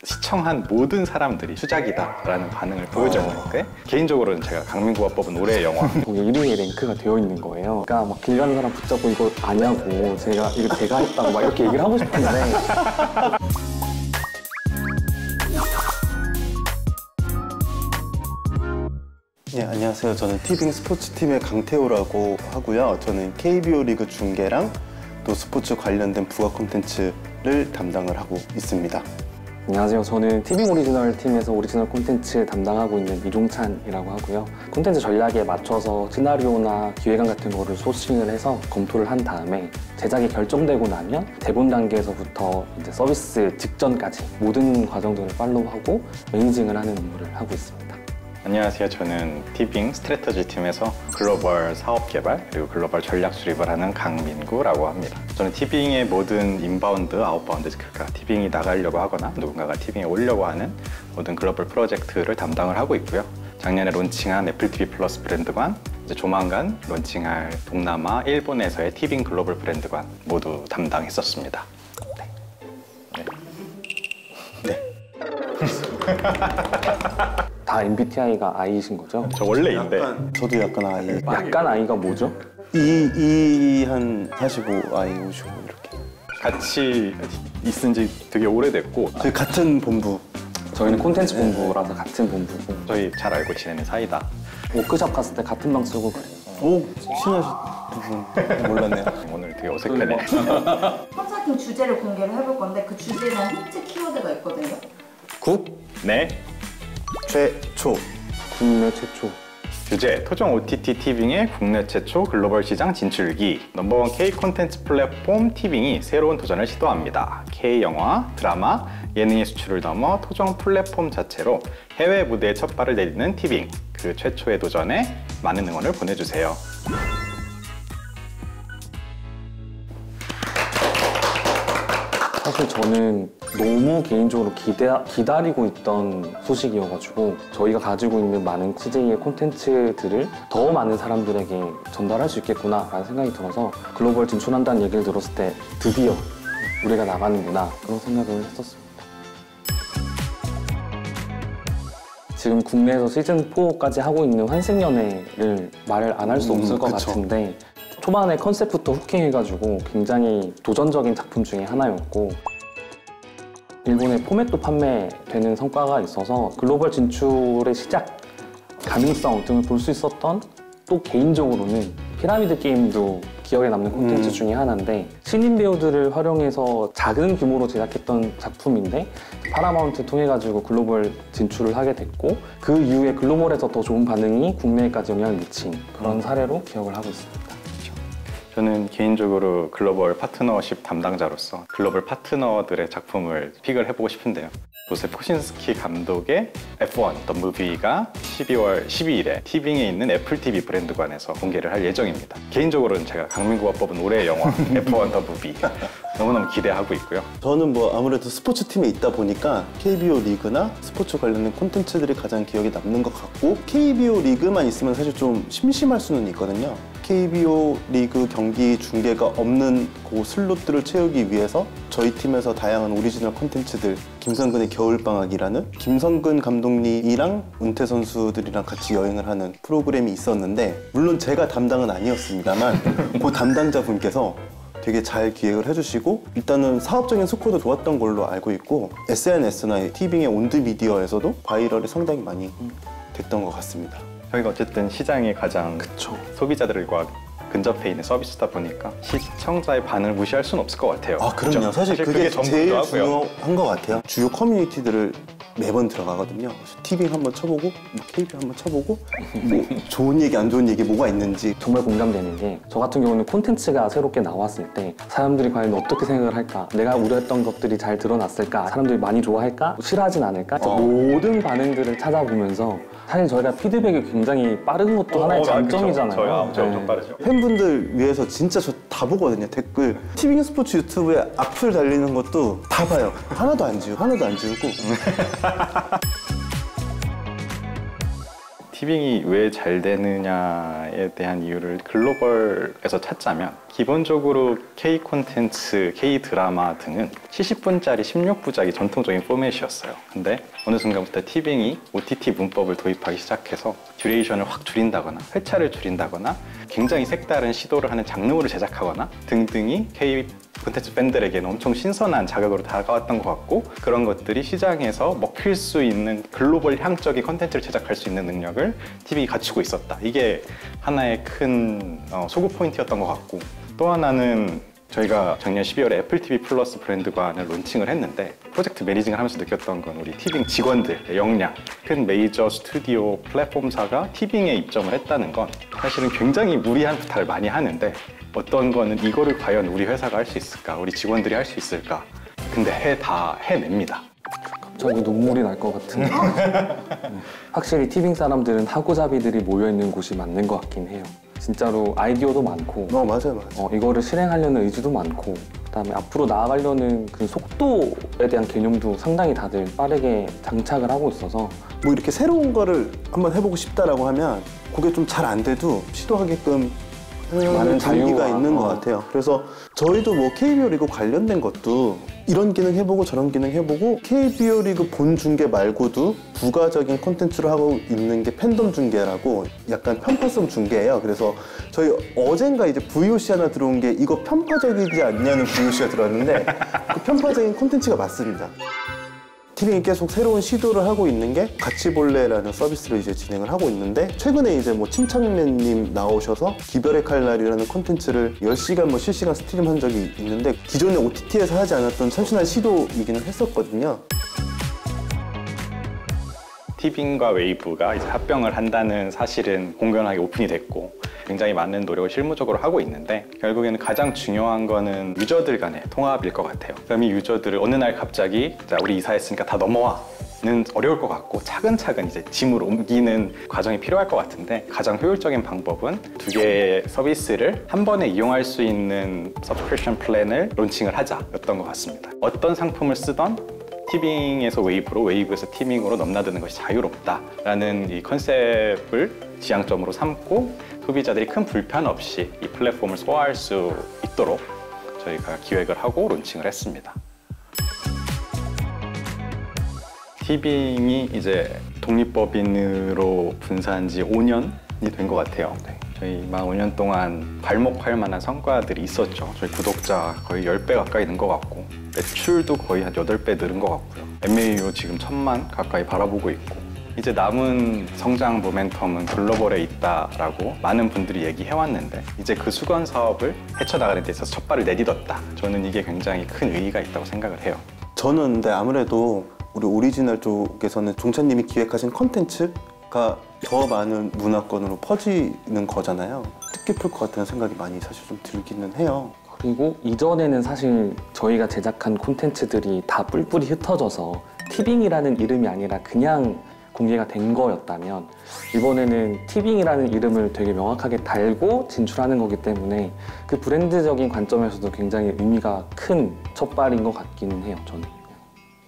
시청한 모든 사람들이 수작이다라는 반응을 보여줬는데 개인적으로는 제가 강민구가 뽑은 올해의 영화 1위에 랭크가 되어 있는 거예요. 그러니까 막 길 가는 사람 붙잡고 이거 아냐고 이거 제가 했다고 막 이렇게 얘기를 하고 싶은데 네, 안녕하세요. 저는 티빙 스포츠팀의 강태호라고 하고요. 저는 KBO 리그 중계랑 또 스포츠 관련된 부가 콘텐츠를 담당을 하고 있습니다. 안녕하세요. 저는 티빙 오리지널 팀에서 오리지널 콘텐츠 담당하고 있는 이종찬이라고 하고요. 콘텐츠 전략에 맞춰서 시나리오나 기획안 같은 거를 소싱을 해서 검토를 한 다음에 제작이 결정되고 나면 대본 단계에서부터 이제 서비스 직전까지 모든 과정들을 팔로우하고 매니징을 하는 업무를 하고 있습니다. 안녕하세요. 저는 티빙 스트래터지 팀에서 글로벌 사업 개발 그리고 글로벌 전략 수립을 하는 강민구라고 합니다. 저는 티빙의 모든 인바운드, 아웃바운드, 그러니까 티빙이 나가려고 하거나 누군가가 티빙에 오려고 하는 모든 글로벌 프로젝트를 담당을 하고 있고요. 작년에 론칭한 애플 TV 플러스 브랜드관, 이제 조만간 론칭할 동남아, 일본에서의 티빙 글로벌 브랜드관 모두 담당했었습니다. 다 MBTI가 I이신 거죠? 저 원래 인데 저도 약간 I. 약간 I가 뭐죠? 한 45, I 55 이렇게. 같이 있은 지 되게 오래됐고 저희 같은 본부. 저희는 콘텐츠 본부라서 같은 본부고 저희 잘 알고 지내는 사이다. 워크숍 갔을 때 같은 방 쓰고 그래요. 오, 친하신 몰랐네요. 오늘 되게 어색하네. 컨설팅 주제를 공개를 해볼 건데 그 주제는 힌트 키워드가 있거든요. 국내 최초. 국내 최초. 주제, 토종 OTT 티빙의 국내 최초 글로벌 시장 진출기. 넘버원 K 콘텐츠 플랫폼 티빙이 새로운 도전을 시도합니다. K 영화, 드라마, 예능의 수출을 넘어 토종 플랫폼 자체로 해외 무대에 첫 발을 내딛는 티빙. 그 최초의 도전에 많은 응원을 보내주세요. 사실 저는 너무 개인적으로 기다리고 있던 소식이어가지고 저희가 가지고 있는 많은 CJ의 콘텐츠들을 더 많은 사람들에게 전달할 수 있겠구나 라는 생각이 들어서 글로벌 진출한다는 얘기를 들었을 때 드디어 우리가 나가는구나 그런 생각을 했었습니다. 지금 국내에서 시즌4까지 하고 있는 환생연애를 말을 안 할 수 없을 것 그쵸. 같은데 초반에 컨셉부터 후킹해가지고 굉장히 도전적인 작품 중에 하나였고 일본의 포맷도 판매되는 성과가 있어서 글로벌 진출의 시작, 가능성 등을 볼 수 있었던 또 개인적으로는 피라미드 게임도 기억에 남는 콘텐츠 중에 하나인데 신인 배우들을 활용해서 작은 규모로 제작했던 작품인데 파라마운트 통해 가지고 글로벌 진출을 하게 됐고 그 이후에 글로벌에서 더 좋은 반응이 국내에까지 영향을 미친 그런 사례로 기억을 하고 있습니다. 저는 개인적으로 글로벌 파트너십 담당자로서 글로벌 파트너들의 작품을 픽을 해보고 싶은데요. 조셉 코신스키 감독의 F1 The Movie가 12월 12일에 티빙에 있는 애플 TV 브랜드관에서 공개를 할 예정입니다. 개인적으로는 제가 강민구가 뽑은 올해의 영화 F1 The Movie 너무너무 기대하고 있고요. 저는 뭐 아무래도 스포츠 팀에 있다 보니까 KBO 리그나 스포츠 관련된 콘텐츠들이 가장 기억에 남는 것 같고 KBO 리그만 있으면 사실 좀 심심할 수는 있거든요. KBO 리그 경기 중계가 없는 그 슬롯들을 채우기 위해서 저희 팀에서 다양한 오리지널 콘텐츠들 김성근의 겨울방학이라는 김성근 감독님이랑 은퇴 선수들이랑 같이 여행을 하는 프로그램이 있었는데 물론 제가 담당은 아니었습니다만 그 담당자분께서 되게 잘 기획을 해주시고 일단은 사업적인 스코어도 좋았던 걸로 알고 있고 SNS나 티빙의 온드미디어에서도 바이럴이 상당히 많이 됐던 것 같습니다. 저희가 어쨌든 시장이 가장 그쵸. 소비자들과 근접해 있는 서비스다 보니까 시청자의 반응을 무시할 수는 없을 것 같아요. 아, 그럼요. 그렇죠? 사실 그게 제일 전부기도 하고요. 중요한 것 같아요. 주요 커뮤니티들을 매번 들어가거든요. 그래서 티빙 한번 쳐보고, 뭐 KBO 한번 쳐보고, 뭐 좋은 얘기, 안 좋은 얘기 뭐가 있는지. 정말 공감되는 게 저 같은 경우는 콘텐츠가 새롭게 나왔을 때 사람들이 과연 어떻게 생각을 할까? 내가 우려했던 것들이 잘 드러났을까? 사람들이 많이 좋아할까? 싫어하진 않을까? 모든 반응들을 찾아보면서 사실 저희가 피드백이 굉장히 빠른 것도 하나의 장점이잖아요. 저희 엄청 빠르죠. 팬분들 위해서 진짜 저 다 보거든요. 댓글. 티빙 스포츠 유튜브에 악플 달리는 것도 다 봐요. 하나도 안 지우고. 티빙이 왜 잘 되느냐에 대한 이유를 글로벌에서 찾자면 기본적으로 K 콘텐츠, K 드라마 등은 70분짜리 16부작이 전통적인 포맷이었어요. 근데 어느 순간부터 티빙이 OTT 문법을 도입하기 시작해서 듀레이션을 확 줄인다거나 회차를 줄인다거나 굉장히 색다른 시도를 하는 장르물을 제작하거나 등등이 K 콘텐츠 팬들에게는 엄청 신선한 자극으로 다가왔던 것 같고, 그런 것들이 시장에서 먹힐 수 있는 글로벌 향적인 콘텐츠를 제작할 수 있는 능력을 TV가 갖추고 있었다. 이게 하나의 큰 소구 포인트였던 것 같고, 또 하나는 저희가 작년 12월에 애플 TV 플러스 브랜드관을 론칭을 했는데 프로젝트 매니징을 하면서 느꼈던 건 우리 티빙 직원들의 역량, 큰 메이저 스튜디오 플랫폼사가 티빙에 입점을 했다는 건 사실은 굉장히 무리한 부탁을 많이 하는데, 어떤 거는 이거를 과연 우리 회사가 할 수 있을까, 우리 직원들이 할 수 있을까, 근데 다 해냅니다. 갑자기 눈물이 날 것 같은데 확실히 티빙 사람들은 하고자비들이 모여있는 곳이 맞는 것 같긴 해요. 진짜로 아이디어도 많고 맞아요. 이거를 실행하려는 의지도 많고, 그다음에 앞으로 나아가려는 그 속도에 대한 개념도 상당히 다들 빠르게 장착을 하고 있어서 뭐 이렇게 새로운 거를 한번 해보고 싶다라고 하면 그게 좀 잘 안 돼도 시도하게끔 많은 자유가 있는 것 같아요. 그래서 저희도 뭐 KBO 리그 관련된 것도 이런 기능 해보고 저런 기능 해보고 KBO 리그 본 중계 말고도 부가적인 콘텐츠로 하고 있는 게 팬덤 중계라고 약간 편파성 중계예요. 그래서 저희 어젠가 이제 VOC 하나 들어온 게 이거 편파적이지 않냐는 VOC가 들어왔는데 그 편파적인 콘텐츠가 맞습니다. 티빙이 계속 새로운 시도를 하고 있는 게 같이 볼래라는 서비스를 이제 진행을 하고 있는데, 최근에 이제 뭐 침착맨님 나오셔서 기별의 칼날이라는 콘텐츠를 10시간 뭐 실시간 스트림한 적이 있는데, 기존에 OTT에서 하지 않았던 참신한 시도이기는 했었거든요. 티빙과 웨이브가 이제 합병을 한다는 사실은 공공연하게 오픈이 됐고 굉장히 많은 노력을 실무적으로 하고 있는데, 결국에는 가장 중요한 거는 유저들 간의 통합일 것 같아요. 그럼 이 유저들을 어느 날 갑자기 자, 우리 이사했으니까 다 넘어와는 어려울 것 같고, 차근차근 이제 짐으로 옮기는 과정이 필요할 것 같은데, 가장 효율적인 방법은 두 개의 서비스를 한 번에 이용할 수 있는 서브스크립션 플랜을 론칭을 하자였던 것 같습니다. 어떤 상품을 쓰던 티빙에서 웨이브로, 웨이브에서 티빙으로 넘나드는 것이 자유롭다라는 이 컨셉을 지향점으로 삼고 소비자들이 큰 불편 없이 이 플랫폼을 소화할 수 있도록 저희가 기획을 하고 론칭을 했습니다. 티빙이 이제 독립법인으로 분사한 지 5년이 된 것 같아요. 저희 만 5년 동안 발목할 만한 성과들이 있었죠. 저희 구독자 거의 10배 가까이 는 것 같고, 매출도 거의 한 8배 늘은 것 같고요. MAU 지금 1000만 가까이 바라보고 있고, 이제 남은 성장 모멘텀은 글로벌에 있다라고 많은 분들이 얘기해왔는데, 이제 그 수건 사업을 헤쳐나가는 데 있어서 첫 발을 내딛었다. 저는 이게 굉장히 큰 의의가 있다고 생각을 해요. 저는 근데 아무래도 우리 오리지널 쪽에서는 종찬님이 기획하신 컨텐츠가 더 많은 문화권으로 퍼지는 거잖아요. 뜻깊을 것 같다는 생각이 많이 사실 좀 들기는 해요. 그리고 이전에는 사실 저희가 제작한 콘텐츠들이 다 뿔뿔이 흩어져서 티빙이라는 이름이 아니라 그냥 공개가 된 거였다면, 이번에는 티빙이라는 이름을 되게 명확하게 달고 진출하는 거기 때문에 그 브랜드적인 관점에서도 굉장히 의미가 큰 첫발인 것 같기는 해요, 저는.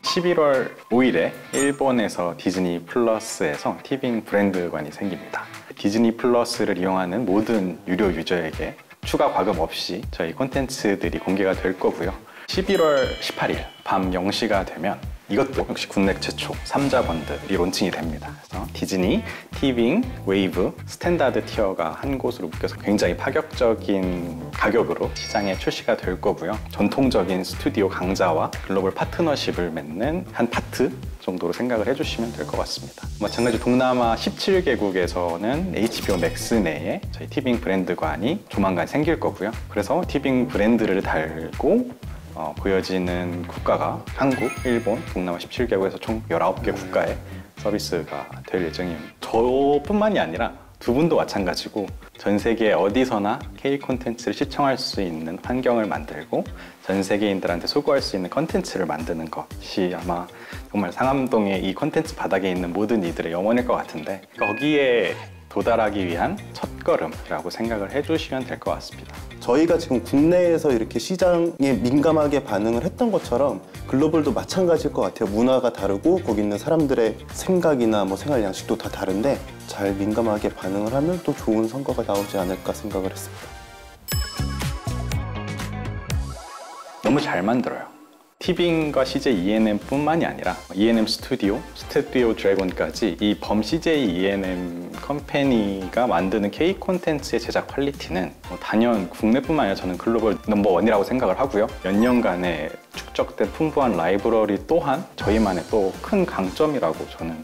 11월 5일에 일본에서 디즈니 플러스에서 티빙 브랜드관이 생깁니다. 디즈니 플러스를 이용하는 모든 유료 유저에게 추가 과금 없이 저희 콘텐츠들이 공개가 될 거고요. 11월 18일 밤 0시가 되면 이것도 역시 국내 최초 3자 번들이 론칭이 됩니다. 그래서 디즈니, 티빙, 웨이브, 스탠다드 티어가 한 곳으로 묶여서 굉장히 파격적인 가격으로 시장에 출시가 될 거고요. 전통적인 스튜디오 강자와 글로벌 파트너십을 맺는 한 파트 정도로 생각을 해주시면 될 것 같습니다. 마찬가지로 동남아 17개국에서는 HBO 맥스 내에 저희 티빙 브랜드관이 조만간 생길 거고요. 그래서 티빙 브랜드를 달고 보여지는 국가가 한국, 일본, 동남아 17개국에서 총 19개 국가의 서비스가 될 예정입니다. 저뿐만이 아니라 두 분도 마찬가지고 전 세계 어디서나 K 콘텐츠를 시청할 수 있는 환경을 만들고 전 세계인들한테 소구할 수 있는 콘텐츠를 만드는 것이 아마 정말 상암동의 이 콘텐츠 바닥에 있는 모든 이들의 염원일 것 같은데, 거기에 도달하기 위한 첫걸음이라고 생각을 해주시면 될 것 같습니다. 저희가 지금 국내에서 이렇게 시장에 민감하게 반응을 했던 것처럼 글로벌도 마찬가지일 것 같아요. 문화가 다르고 거기 있는 사람들의 생각이나 뭐 생활 양식도 다 다른데 잘 민감하게 반응을 하면 또 좋은 성과가 나오지 않을까 생각을 했습니다. 너무 잘 만들어요. 티빙과 CJ ENM 뿐만이 아니라 ENM 스튜디오 드래곤까지 이 범 CJ ENM 컴퍼니가 만드는 K 콘텐츠의 제작 퀄리티는 단연 국내뿐만 아니라 저는 글로벌 넘버원이라고 생각을 하고요. 몇 년간의 축적된 풍부한 라이브러리 또한 저희만의 또 큰 강점이라고 저는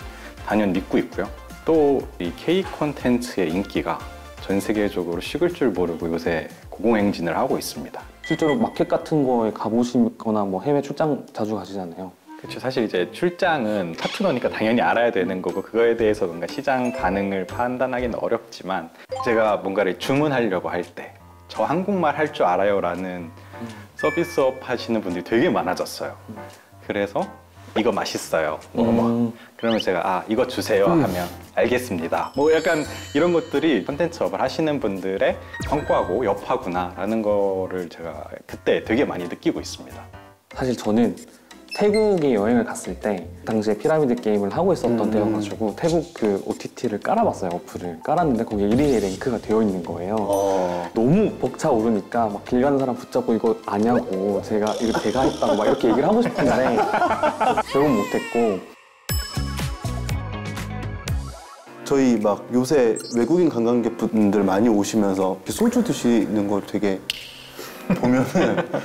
단연 믿고 있고요. 또 이 K 콘텐츠의 인기가 전 세계적으로 식을 줄 모르고 요새 고공행진을 하고 있습니다. 실제로 마켓 같은 거에 가보시거나 뭐 해외 출장 자주 가시잖아요. 그렇죠. 사실 이제 출장은 파트너니까 당연히 알아야 되는 거고 그거에 대해서 뭔가 시장 반응을 판단하기는 어렵지만 제가 뭔가를 주문하려고 할 때 저 한국말 할 줄 알아요 라는 서비스업 하시는 분들이 되게 많아졌어요. 그래서 이거 맛있어요. 그러면 제가 이거 주세요 하면 알겠습니다. 뭐 약간 이런 것들이 콘텐츠업을 하시는 분들의 성과고 여파구나 라는 거를 제가 그때 되게 많이 느끼고 있습니다. 사실 저는 태국에 여행을 갔을 때 당시에 피라미드 게임을 하고 있었던 때여가지고 태국 그 OTT를 깔아봤어요. 어플을 깔았는데 거기에 1위에 랭크가 되어 있는 거예요. 너무 벅차오르니까 막 길 가는 사람 붙잡고 이거 아냐고 제가 했다고 막 이렇게 얘기를 하고 싶은데 결국 못했고. 저희 막 요새 외국인 관광객분들 많이 오시면서 소주 드시는 걸 되게 보면은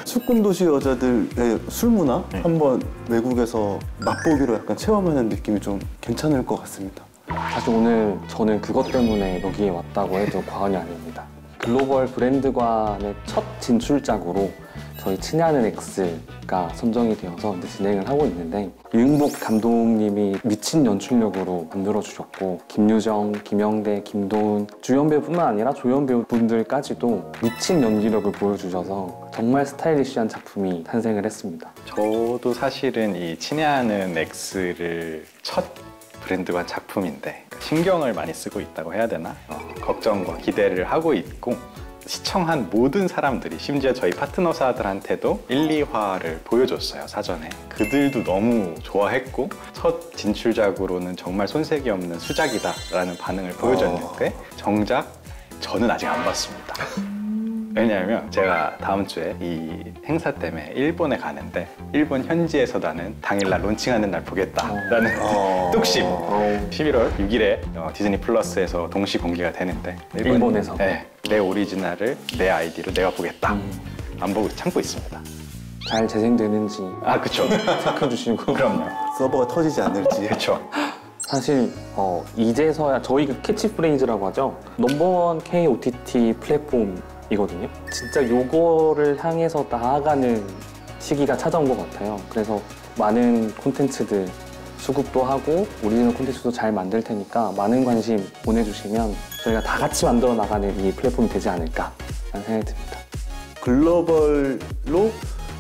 수꾼도시 여자들의 술 문화 한번 외국에서 맛보기로 약간 체험하는 느낌이 좀 괜찮을 것 같습니다. 사실 오늘 저는 그것 때문에 여기에 왔다고 해도 과언이 아닙니다. 글로벌 브랜드관의 첫 진출작으로 저희 친애하는 X가 선정이 되어서 이제 진행을 하고 있는데 유흥복 감독님이 미친 연출력으로 만들어주셨고 김유정, 김영대, 김도훈 주연 배우뿐만 아니라 조연 배우분들까지도 미친 연기력을 보여주셔서 정말 스타일리시한 작품이 탄생을 했습니다. 저도 사실은 이 친애하는 X를 첫 브랜드관 작품인데 신경을 많이 쓰고 있다고 해야 되나? 걱정과 기대를 하고 있고 시청한 모든 사람들이 심지어 저희 파트너사들한테도 1, 2화를 보여줬어요, 사전에. 그들도 너무 좋아했고 첫 진출작으로는 정말 손색이 없는 수작이다 라는 반응을 보여줬는데 정작 저는 아직 안 봤습니다. 왜냐하면 제가 다음 주에 이 행사 때문에 일본에 가는데 일본 현지에서 나는 당일날 론칭하는 날 보겠다라는 뚝심 11월 6일에 디즈니 플러스에서 동시 공개가 되는데 일본에서? 네, 내 오리지널을 내 아이디로 내가 보겠다. 안 보고 참고 있습니다. 잘 재생되는지 그쵸. 체크해 주시고. 그럼요. 서버가 터지지 않을지. 그쵸. 사실 이제서야 저희 그 캐치프레이즈라고 하죠. 넘버원 K OTT 플랫폼이거든요. 진짜 요거를 향해서 나아가는 시기가 찾아온 것 같아요. 그래서 많은 콘텐츠들 수급도 하고 오리지널 콘텐츠도 잘 만들 테니까 많은 관심 보내주시면 저희가 다 같이 만들어 나가는 이 플랫폼이 되지 않을까 라는 생각이 듭니다. 글로벌로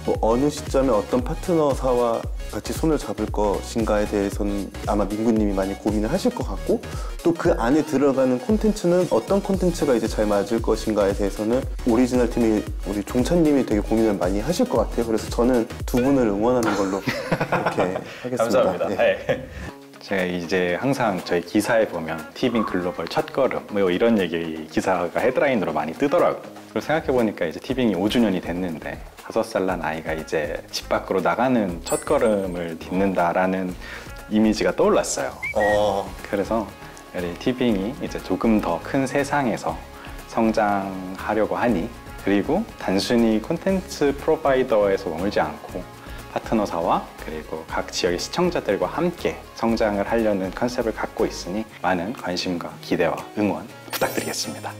뭐 어느 시점에 어떤 파트너사와 같이 손을 잡을 것인가에 대해서는 아마 민구님이 많이 고민을 하실 것 같고 또 그 안에 들어가는 콘텐츠는 어떤 콘텐츠가 이제 잘 맞을 것인가에 대해서는 오리지널 팀이 우리 종찬님이 되게 고민을 많이 하실 것 같아요. 그래서 저는 두 분을 응원하는 걸로 이렇게 하겠습니다. 감사합니다. 네. 제가 이제 항상 저희 기사에 보면 티빙 글로벌 첫걸음 뭐 이런 얘기 기사가 헤드라인으로 많이 뜨더라고요. 그리고 생각해보니까 이제 티빙이 5주년이 됐는데 5살 난 아이가 이제 집 밖으로 나가는 첫걸음을 딛는다라는 이미지가 떠올랐어요. 그래서 티빙이 이제 조금 더 큰 세상에서 성장하려고 하니 그리고 단순히 콘텐츠 프로바이더에서 머물지 않고 파트너사와 그리고 각 지역의 시청자들과 함께 성장을 하려는 컨셉을 갖고 있으니 많은 관심과 기대와 응원 부탁드리겠습니다.